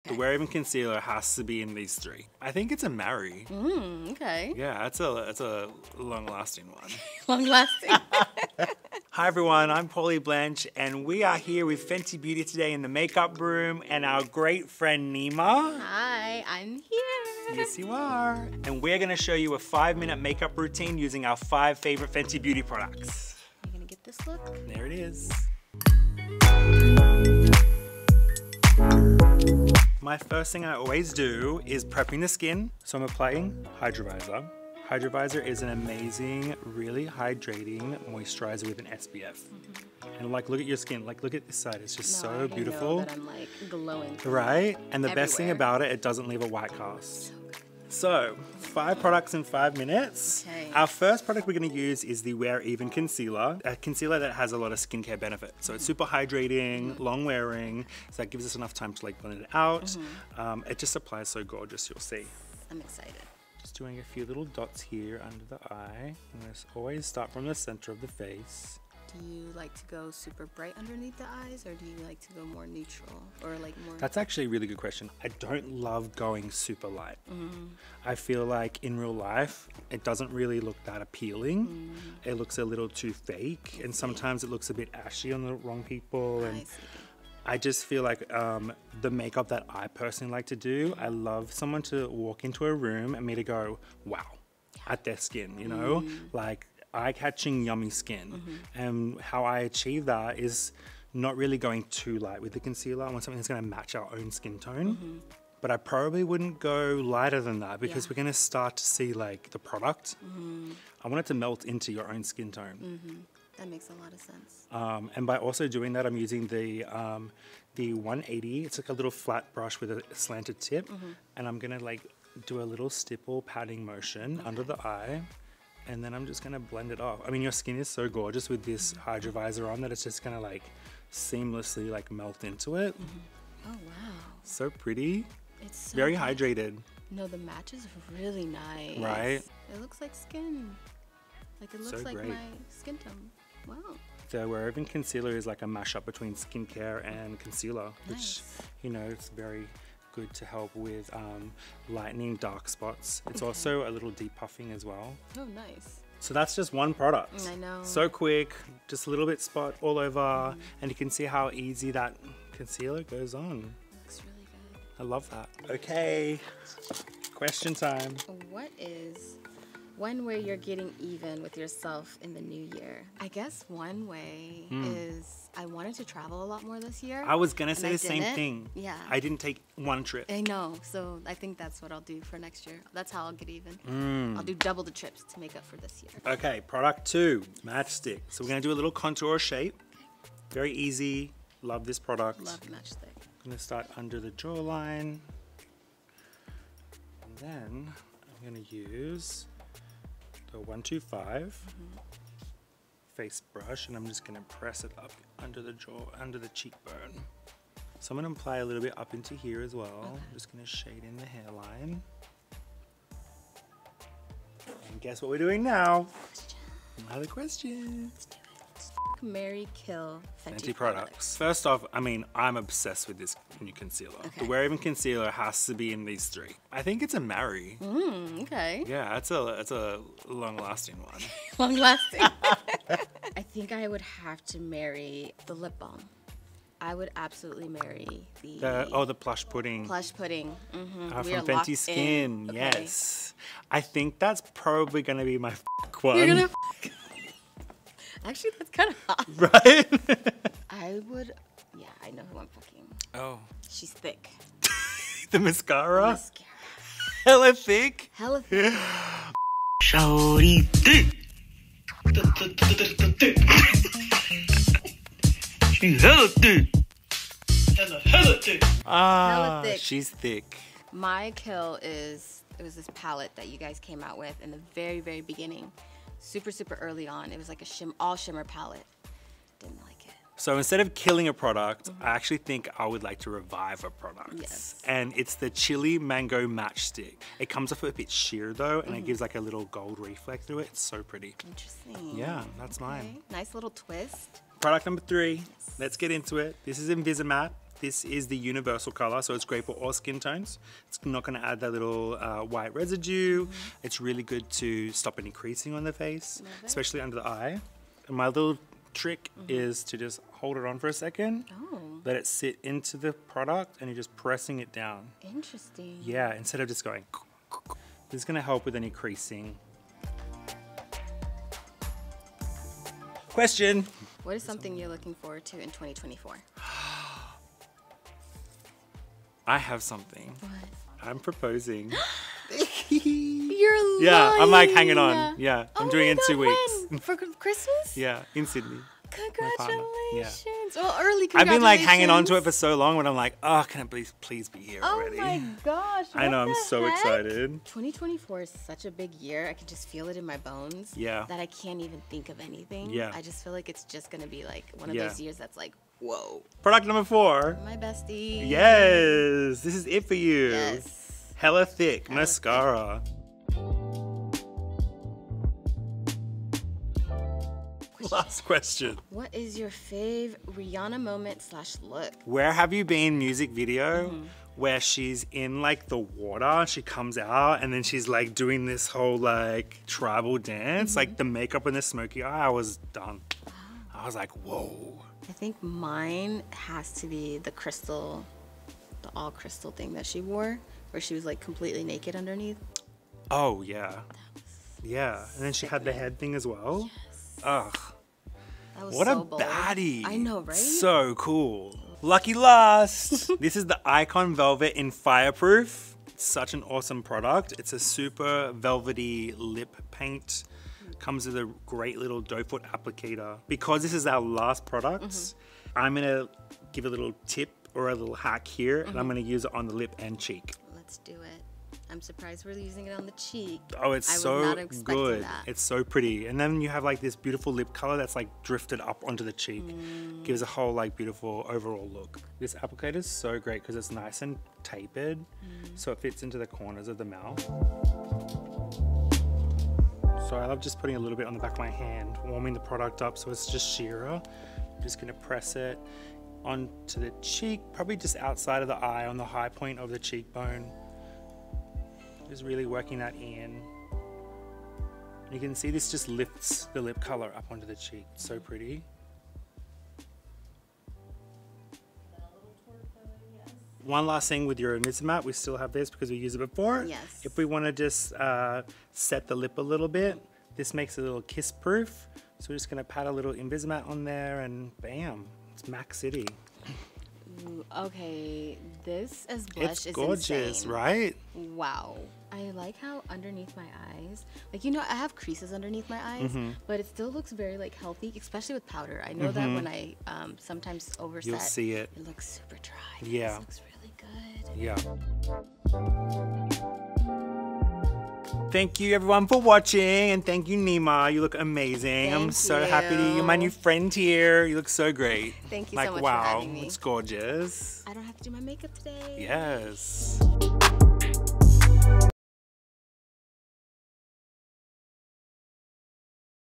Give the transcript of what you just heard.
The Wear Even concealer has to be in these three. I think it's a marry. Okay. Yeah, it's a long-lasting one. Long-lasting. Hi everyone, I'm Pauly Blanch and we are here with Fenty Beauty today in the makeup room and our great friend Nyma. Hi, I'm here. Yes you are. And we're gonna show you a 5-minute makeup routine using our 5 favorite Fenty Beauty products. You gonna get this look? There it is. My first thing I always do is prepping the skin. So I'm applying Hydrovisor. Hydrovisor is an amazing, really hydrating moisturizer with an SPF. And like, look at your skin. Like, look at this side. It's just so beautiful. Know that I'm like glowing. Right? And the best thing everywhere. about it doesn't leave a white cast. So, 5 products in 5 minutes. Okay. Our first product we're going to use is the Wear Even concealer. A concealer that has a lot of skincare benefits. So it's super hydrating, long wearing, so that gives us enough time to like blend it out. It just applies so gorgeous, you'll see. I'm excited. Just doing a few little dots here under the eye. I'm going to always start from the center of the face. Do you like to go super bright underneath the eyes, or do you like to go more neutral, or like more? That's actually a really good question. I don't love going super light. I feel like in real life, it doesn't really look that appealing. It looks a little too fake, and sometimes it looks a bit ashy on the wrong people. And I just feel like the makeup that I personally like to do, I love someone to walk into a room and me to go, wow, at their skin, you know? Like, eye-catching, yummy skin. And how I achieve that is not really going too light with the concealer. I want something that's going to match our own skin tone. But I probably wouldn't go lighter than that because we're going to start to see like the product. I want it to melt into your own skin tone. That makes a lot of sense. And by also doing that, I'm using the 180. It's like a little flat brush with a slanted tip. And I'm going to like do a little stipple patting motion under the eye. And then I'm just gonna blend it off. I mean, your skin is so gorgeous with this Hydrovisor on that it's just gonna like seamlessly like melt into it. Oh wow. So pretty. It's so very good. hydrated. No, the match is really nice. Right? It looks like skin. Like it looks So like great. my skin tone. Wow. The Wear Even concealer is like a mashup between skincare and concealer, which, you know, it's very good to help with lightening dark spots. It's also a little depuffing as well. Oh, nice. So that's just one product. I know. So quick, just a little bit spot all over, and you can see how easy that concealer goes on. Looks really good. I love that. Okay, question time. What is one way you're getting even with yourself in the new year? I guess one way is I wanted to travel a lot more this year. I was gonna say the same thing. Yeah. I didn't take one trip. I know, so I think that's what I'll do for next year. That's how I'll get even. I'll do double the trips to make up for this year. Okay, product 2, matchstick. So we're gonna do a little contour shape. Very easy. Love this product. Love matchstick. I'm gonna start under the jawline. And then I'm gonna use the 125 face brush, and I'm just gonna press it up under the jaw, under the cheekbone. So I'm gonna apply a little bit up into here as well. I'm just gonna shade in the hairline. And guess what we're doing now? Another question. Marry, kill Fenty products. First off, I mean, I'm obsessed with this new concealer. Okay. The Wear Even concealer has to be in these 3. I think it's a marry. Okay. Yeah, it's a long-lasting one. Long lasting. I think I would have to marry the lip balm. I would absolutely marry The plush pudding. Plush pudding. From Fenty Skin. Okay. Yes. I think that's probably gonna be my one. You're gonna actually, that's kind of hot. Right? I would, yeah, I know who I'm fucking. Oh. She's thick. The mascara? Mascara. Hella thick? Hella thick. Shawty thick. She's hella thick. Hella thick. Hella thick. She's thick. My kill is, it was this palette that you guys came out with in the very, very beginning. Super, super early on. It was like a all shimmer palette. Didn't like it. So instead of killing a product, I actually think I would like to revive a product. Yes. And it's the Chili Mango Matchstick. It comes off a bit sheer though, and it gives like a little gold reflect through it. It's so pretty. Interesting. Yeah, that's mine. Nice little twist. Product number 3. Let's get into it. This is Invisa Matte. This is the universal color, so it's great for all skin tones. It's not going to add that little white residue. It's really good to stop any creasing on the face, especially under the eye. And my little trick is to just hold it on for a second, let it sit into the product, and you're just pressing it down. Interesting. Yeah, instead of just going. This is going to help with any creasing. Question. What is something you're looking forward to in 2024? I have something. What? I'm proposing. You're lying. Yeah, I'm like hanging on. Yeah, I'm doing it in 2 weeks. When? For Christmas? Yeah, in Sydney. Congratulations. Yeah. Well, early congratulations. I've been like hanging on to it for so long, but I'm like, oh, can I please be here already? Oh my gosh. I know, I'm what the so heck? excited. 2024 is such a big year. I can just feel it in my bones. Yeah. That I can't even think of anything. Yeah. I just feel like it's just going to be like one of Yeah. those years that's like, whoa. Product number 4. My bestie. Yes, this is it for you. Yes. Hella thick Hella mascara. Last question. What is your fave Rihanna moment / look? Where Have You Been music video where she's in like the water, she comes out and then she's like doing this whole like tribal dance, like the makeup and the smoky eye, I was done. I was like, whoa. I think mine has to be the crystal, the all crystal thing that she wore, where she was like completely naked underneath. Oh yeah. Yeah, and then she had the head thing as well. Yes. Ugh. That was What so a bold. baddie. I know, right? So cool. Lucky last. This is the Icon Velvet in Fireproof. It's such an awesome product. It's a super velvety lip paint. Comes with a great little doe foot applicator. Because this is our last product, I'm gonna give a little tip or a little hack here, and I'm gonna use it on the lip and cheek. Let's do it. I'm surprised we're using it on the cheek. Oh, it's I was so not expecting good. that. It's so pretty. And then you have like this beautiful lip color that's like drifted up onto the cheek. Gives a whole like beautiful overall look. This applicator is so great because it's nice and tapered, so it fits into the corners of the mouth. So I love just putting a little bit on the back of my hand, warming the product up so it's just sheerer. I'm just gonna press it onto the cheek, probably just outside of the eye on the high point of the cheekbone. Just really working that in. You can see this just lifts the lip color up onto the cheek. It's so pretty. One last thing with your Invisa Matte, we still have this because we used it before. Yes. If we want to just set the lip a little bit, this makes it a little kiss proof. So we're just going to pat a little Invisa Matte on there and bam, it's Mac City. Ooh, okay, this as blush It's is gorgeous, insane. right? Wow. I like how underneath my eyes, like, you know, I have creases underneath my eyes, but it still looks very like healthy, especially with powder. I know that when I sometimes overset, You'll see it. It looks super dry. Yeah. This looks really good. Yeah. Thank you everyone for watching, and thank you Nyma, you look amazing. I'm Thank so happy you're my you. new friend here. You look so great. Thank you like, so much wow, for having me. it's gorgeous. I don't have to do my makeup today. Yes.